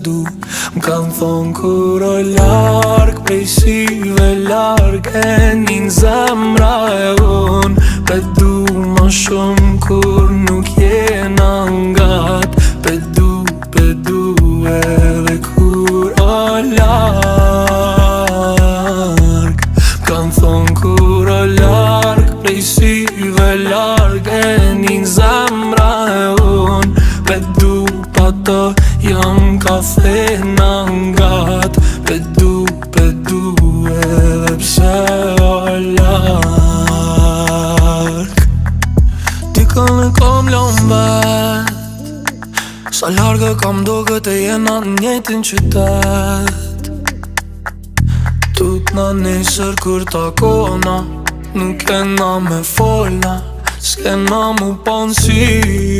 M'kan thonë kur o larg prej syve larg e njën zemra e unë pe du ma shumë kur nuk jena ngat pe du edhe kur o larg M'kan thonë kur o larg prej syve larg e njën zemra e unë pe du pa të jam kafe në ngat pe du edhe pse o larg Ti kënë kom lom vet Sa largë kam doke të jena në njëtin qytet Tut në nesër kur takona Nuk kena me folna S'kena mu ponsi